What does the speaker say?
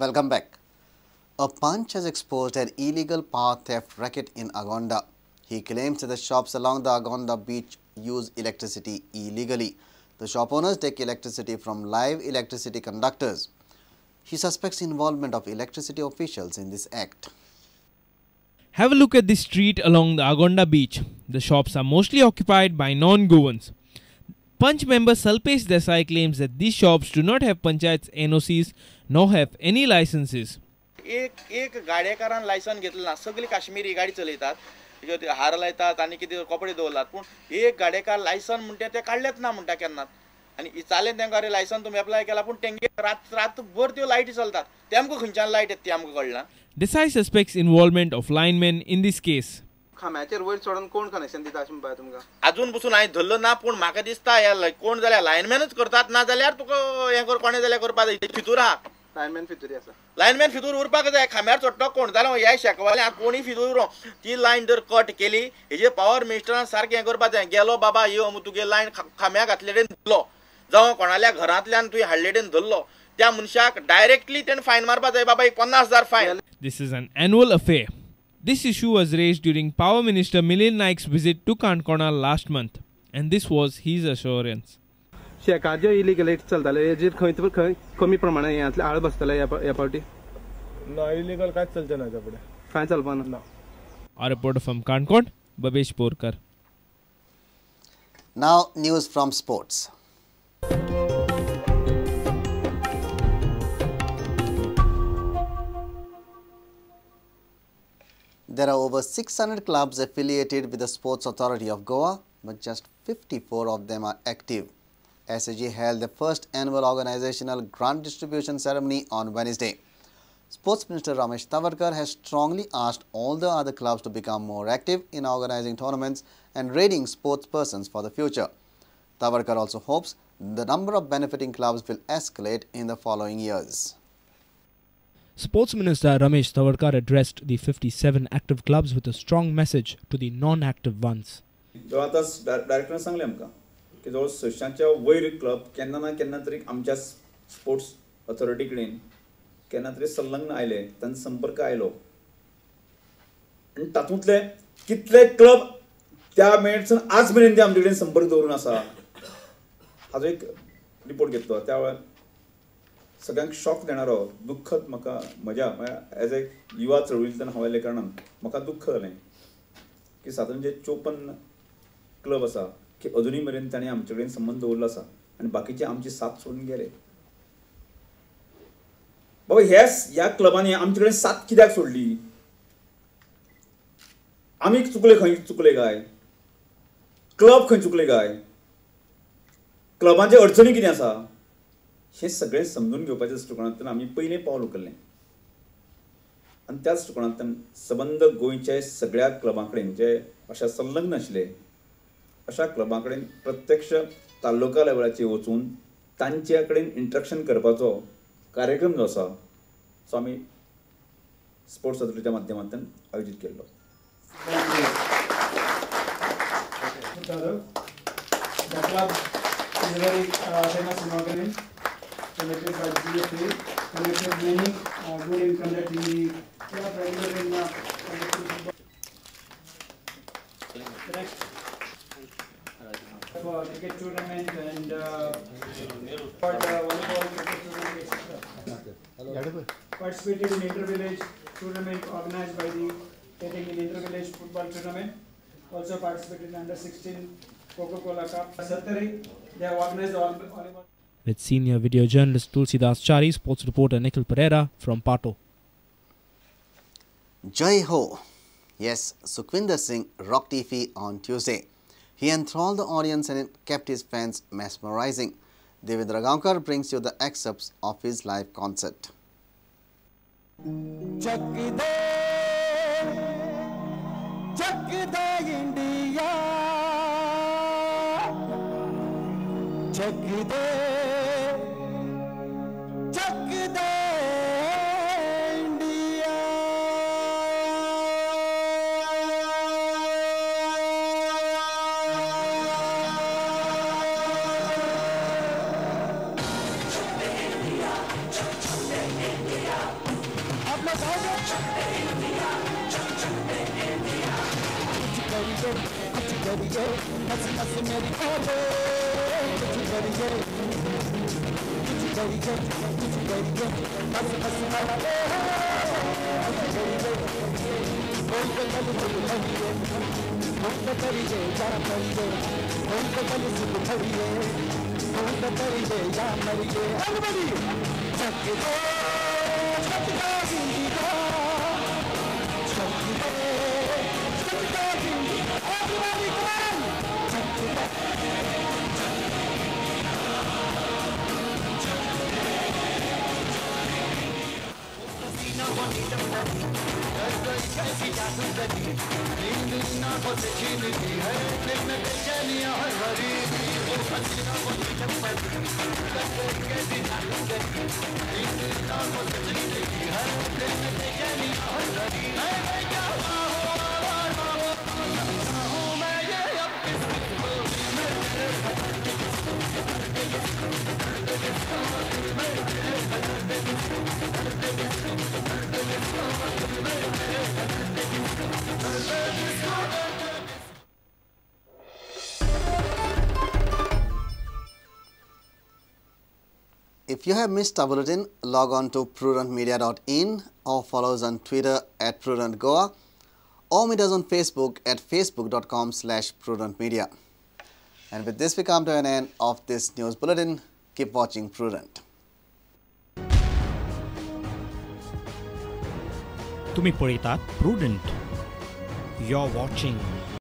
Welcome back. A punch has exposed an illegal power theft racket in Agonda. He claims that the shops along the Agonda beach use electricity illegally. The shop owners take electricity from live electricity conductors. He suspects involvement of electricity officials in this act. Have a look at the street along the Agonda beach. The shops are mostly occupied by non-Goans. Punch member Salpesh Desai claims that these shops do not have Panchayat's NOCs nor have any licenses. एक गाड्याकारान licence घेतलं ना सगळी काश्मीरी गाडी चलयतात हार लायतात आणि किती कपडे दवरतात पण एक गाड्याकार लायसन म्हणटा ते काढलेच ना म्हणटा केन्नाच आणि चालें तेंका अरे लायसन तुम्ही अप्लाय केला पण तेंगे रातभर त्यो लायटी चलतात ते आमकां खंयच्यान लायट येता ते आमकां कळना. Desai suspects involvement of linemen in this case. खांब्याचेर वयर चढून कोण कनेक्शन दिता अशें म्हणपाक तुमकां अजून पसून हांवें धरलो ना पूण म्हाका दिसता ह्या कोण जाल्यार लायनमॅनूच करतात ना जाल्यार तुका हें कर कोणें जाल्यार करपा जाय फितूर आहा लायनमॅन फितुरी आसा लायनमॅन फितूर उरपाक जाय खांब्यार चडटो कोण जाल्यार ह्या शेकवाले कोणी फितूर उरो ती लायन जर कट केली हेजे पावर मिनिस्टरान सारकें हें करपा जाय गेलो बाबा यो तुगे लायन खांब्या घातलेडेन धरलो जावं कोणाल्या घरांतल्यान तुवें हाडलेडेन धरलो त्या मनशाक डायरेक्टली तेणें फायन मारपा जाय बाबा एक 50,000 fine. This is an annual affair. This issue was raised during Power Minister Milind Naik's visit to Kankona last month, and this was his assurance. शेकार जे इलिगलिटी चलताले हेजेर खंय कमी प्रमाणात ह्यातले आळ बसतले ह्या फावटी ना इलिगल कांयच चलचें ना हेच्या फुडें कांय चलपा ना. Our reporter from Kankot, Babesh Porkar. Now news from sports. There are over 600 clubs affiliated with the Sports Authority of Goa, but just 54 of them are active. SAG held the first annual organizational grant distribution ceremony on Wednesday. Sports Minister Ramesh Tavarkar has strongly asked all the other clubs to become more active in organizing tournaments and rating sports persons for the future. Tavarkar also hopes the number of benefiting clubs will escalate in the following years. Sports Minister Ramesh Tavarkar addressed the 57 active clubs with a strong message to the non-active ones. जो आता डायरेक्टरान सांगले आमकां की जवळ 600च्या वयर club केन्ना ना केन्ना तरी आमच्या स्पोर्ट्स अथॉरिटी कडेन केन्ना तरी संलग्न आयले तांचो संपर्क आयलो आनी तातूंतले कितले क्लब त्या मेळसून आज मेरेन ते आमचे कडेन संपर्क दवरून आसा हाजो एक रिपोर्ट घेतलो त्या वेळार सगळ्यांक शॉक देणारो दुख्खद म्हाका म्हज्या एज ए युवा चळवळींतल्यान हांव आयले कारणान म्हाका दुख्ख जालें की सादारण जे 54 क्लब आसा की अजुनूय मेरेन ताणें आमचे कडेन संबंद दवरलो आसा आनी बाकीचे आमची साथ सोडून गेले. बाबा ह्या क्लबांनी आमचे कडेन साथ कित्याक सोडली आमी चुकले खंय चुकले काय क्लब खंय चुकले काय क्लबांचे अडचणी कितें आसा हे सगळें समजून घेवपाच्या दृश्टिकोनांतल्यान आमी पयलें पावल उखल्लें आनी त्याच दृश्टिकोनांतल्यान सबंद गोंयचे सगळ्या क्लबां कडेन जे अशा संलग्न आशिल्ले अशा क्लबां कडेन प्रत्यक्ष तालुका लेवलाचेर वचून तांच्या कडेन इंटरेक्शन करपाचो कार्यक्रम जो आसा तो आमी स्पोर्ट्स अथॉरिटीच्या माध्यमांतल्यान आयोजीत केल्लो. Connected by GFA, connected many good in conducting the club regular in next for cricket tournament and for the volleyball cricket tournament etc. Participated in inter-village tournament organized by the taking in inter-village football tournament. Also participated in under-16 Coca-Cola Cup. Satari, they have organized volleyball. With senior video journalist Tulsidas Chari, sports reporter Nikhil Pereira from Pato. Jai Ho! Yes, Sukhwinder Singh rocked Ify on Tuesday. He enthralled the audience and it kept his fans mesmerizing. Devendra Gaonkar brings you the excerpts of his live concert. India. If you have missed our bulletin, log on to prudentmedia.in or follow us on Twitter at PrudentGoa or meet us on Facebook at facebook.com/prudentmedia. And with this, we come to an end of this news bulletin. Keep watching Prudent. तुम्ही पळयतात prudent. You're watching